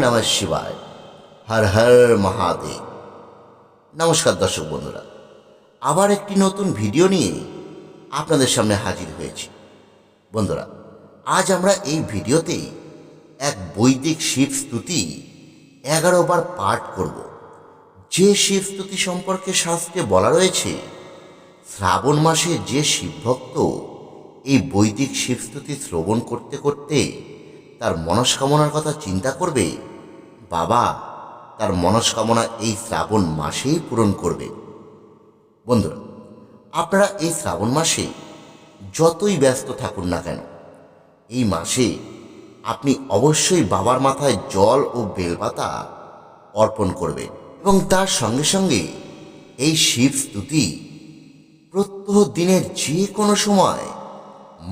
নমঃ শিবায়। হর হর মহাদেব। নমস্কার দর্শক বন্ধুরা, আবার একটি নতুন ভিডিও নিয়ে আপনাদের সামনে হাজির হয়েছি। বন্ধুরা, আজ আমরা এই ভিডিওতে এক বৈদিক শিব স্তুতি 11 বার পাঠ করব। যে শিব স্তুতি সম্পর্কে শাস্ত্রে বলা রয়েছে, শ্রাবণ মাসে যে শিবভক্ত এই বৈদিক শিব স্তুতি শ্রবণ করতে করতে তার মনস্কামনার কথা চিন্তা করবে, বাবা তার মনস্কামনা এই শ্রাবণ মাসেই পূরণ করবে। বন্ধুরা, আপনারা এই শ্রাবণ মাসে যতই ব্যস্ত থাকুন না কেন, এই মাসে আপনি অবশ্যই বাবার মাথায় জল ও বেলপাতা অর্পণ করবেন এবং তার সঙ্গে সঙ্গে এই শিব স্তুতি প্রত্যহ দিনের যে কোনো সময়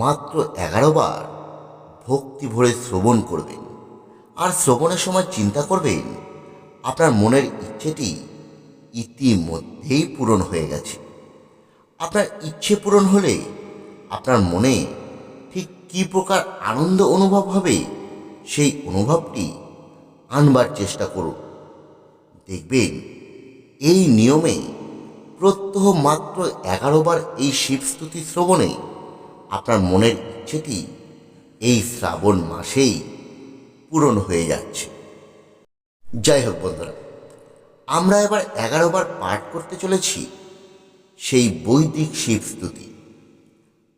মাত্র 11 বার ভক্তি ভরে শ্রবণ করবেন। আর শ্রবণের সময় চিন্তা করবেন, আপনার মনের ইচ্ছেটি ইতিমধ্যেই পূরণ হয়ে গেছে। আপনার ইচ্ছে পূরণ হলে আপনার মনে ঠিক কী প্রকার আনন্দ অনুভব হবে, সেই অনুভবটি আনবার চেষ্টা করুন। দেখবেন এই নিয়মে প্রত্যহ মাত্র 11 বার এই শিবস্তুতি শ্রবণে আপনার মনের ইচ্ছেটি এই শ্রাবণ মাসেই পূরণ হয়ে যাচ্ছে। যাই হোক বন্ধুরা, আমরা এবার 11 বার পাঠ করতে চলেছি সেই বৈদিক শিবস্তুতি।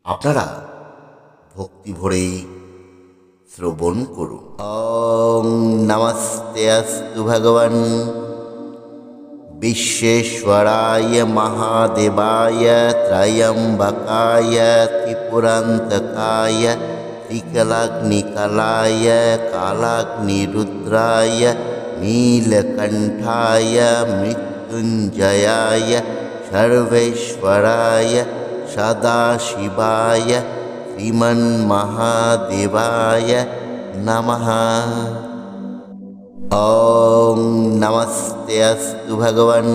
আপনারা ভক্তি ভরে শ্রবণ করুন। ওম নমস্তে অস্তু ভগবান বিশ্বেশ্বরায় মহাদেবায় ত্রয়ম্বকায় ত্রিপুরান্তকায় ত্রিকলাগ্নিকলায় কালাগ্নিরুদ্রায় নীলকণ্ঠায় মৃত্যুঞ্জয়ায় সর্বেশ্বরায় সদাশিবায় শ্রীমন্মহাদেবায় নমঃ। ওম নমস্তে অস্তু ভগবান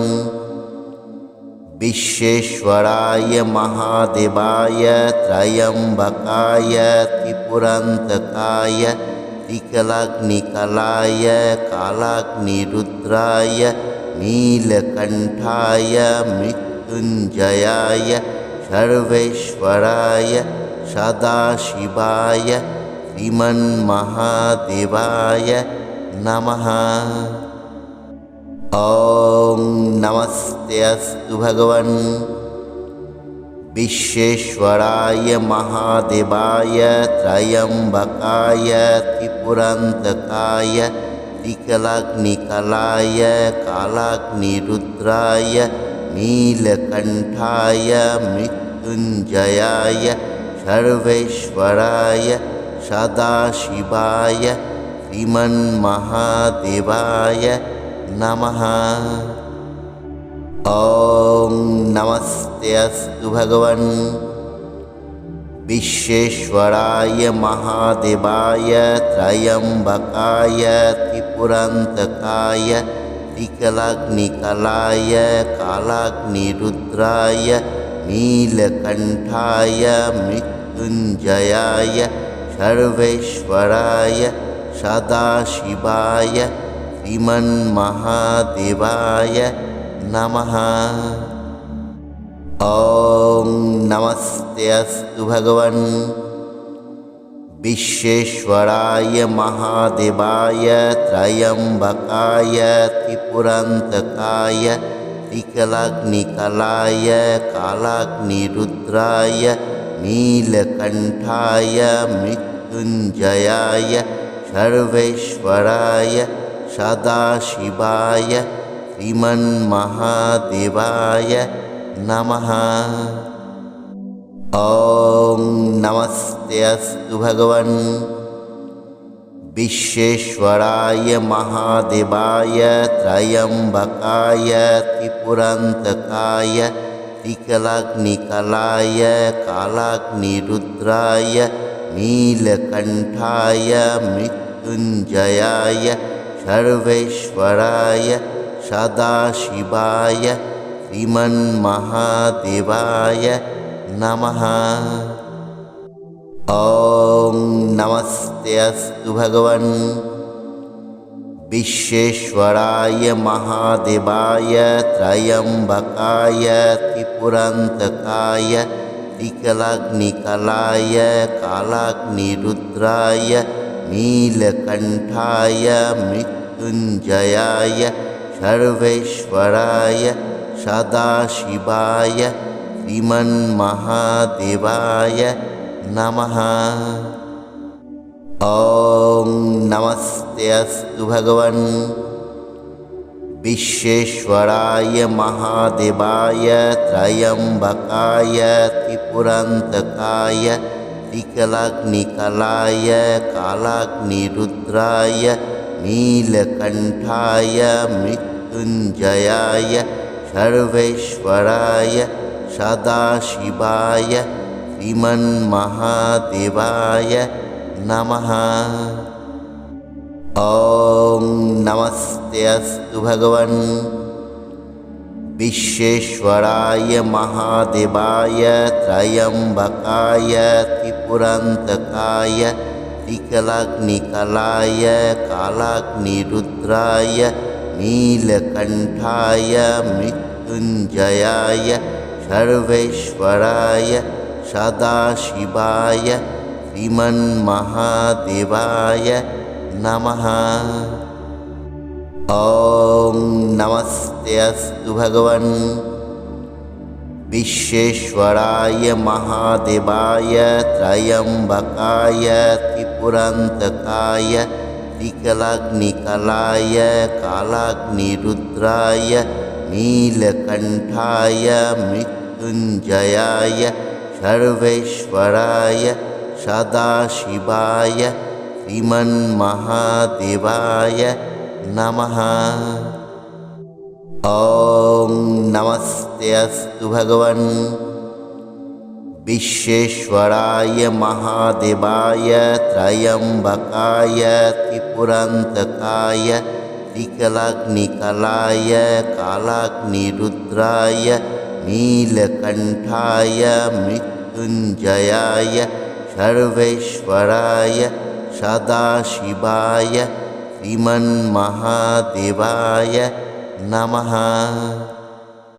বিশ্বেশ্বরায় মহাদেবায় ত্রয়ম্বকায় ত্রিপুরান্তকায় ত্রিকলাগ্নিকলায় কালাগ্নিরুদ্রায় নীলকণ্ঠায় মৃত্যুঞ্জয়ায় সর্বেশ্বরায় সদাশিবায় শ্রীমন্মহাদেবায় নমঃ। ওম নমস্তে অস্তু ভগবান বিশ্বেশ্বরায় মহাদেবায় ত্রয়ম্বকায় ত্রিপুরান্তকায় ত্রিকলাগ্নিকলায় কালাগ্নিরুদ্রায় নীলকণ্ঠায় মৃত্যুঞ্জয়ায় সর্বেশ্বরায় সদাশিবায় শ্রীমন্মহাদেবায় নমঃ। ওম নমস্তে অস্তু ভগবান বিশ্বেশ্বরায় মহাদেবায় ত্রয়ম্বকায় ত্রিপুরান্তকায় ত্রিকলাগ্নিকলায় কালাগ্নিরুদ্রায় নীলকণ্ঠায় মৃত্যুঞ্জয়ায় সর্বেশ্বরায় সদাশিবায় শ্রীমন্মহাদেবায় নমঃ। ওম নমস্তে অস্তু ভগবান বিশ্বেশ্বরায় মহাদেবায় ত্রয়ম্বকায় ত্রিপুরান্তকায় ত্রিকলাগ্নিকলায় কালাগ্নিরুদ্রায় নীলকণ্ঠায় মৃত্যুঞ্জয়ায় সর্বেশ্বরায় সদাশিবায় শ্রীমন্মহাদেবায় নমঃ। ওম নমস্তে অস্তু ভগবান বিশ্বেশ্বরায় মহাদেবায় ত্রয়ম্বকায় ত্রিপুরান্তকায় ত্রিকলাগ্নিকলায় কালাগ্নিরুদ্রায় নীলকণ্ঠায় মৃত্যুঞ্জয়ায় সর্বেশ্বরায় সদাশিবায় শ্রীমন্মহাদেবায় নমঃ। ওম নমস্তে অস্তু ভগবান विश्वेश्वराय महादेवाय त्रयंबकाय त्रिपुरान्तकाय त्रिकलाग्निकलाय कालाग्निरुद्राय नीलकण्ठाय मृत्युञ्जयाय सर्वेश्वराय सदाशिवाय श्रीमन्महादेवाय नमः। ॐ नमस्ते अस्तु भगवन् विश्वेश्वराय महादेवाय त्रयंबकाय त्रिपुरान्तकाय त्रिकलाग्निकलाय कालाग्निरुद्राय नीलकण्ठाय मृत्युञ्जयाय सर्वेश्वराय सदाशिवाय श्रीमन्महादेवाय नमः। ॐ नमस्ते अस्तु भगवन् विश्वेश्वराय महादेवाय त्रयंबकाय त्रिपुरान्तकाय त्रिकलाग्निकलाय कालाग्निरुद्राय नीलकण्ठाय मृत्युञ्जयाय सर्वेश्वराय सदाशिवाय श्रीमन्महादेवाय नमः। ॐ नमस्ते अस्तु भगवन् विश्वेश्वराय महादेवाय त्रयंबकाय त्रिपुरान्तकाय त्रिकलाग्निकलाय कालाग्निरुद्राय नीलकण्ठाय मृत्युञ्जयाय सर्वेश्वराय सदाशिवाय श्रीमन्महादेवाय नमः। ॐ नमस्ते अस्तु भगवन् विश्वेश्वराय महादेवाय त्रयंबकाय त्रिपुरान्तकाय त्रिकलाग्निकलाय कालाग्निरुद्राय नीलकण्ठाय मृत्युञ्जयाय सर्वेश्वराय सदाशिवाय श्रीमन्महादेवाय नमः।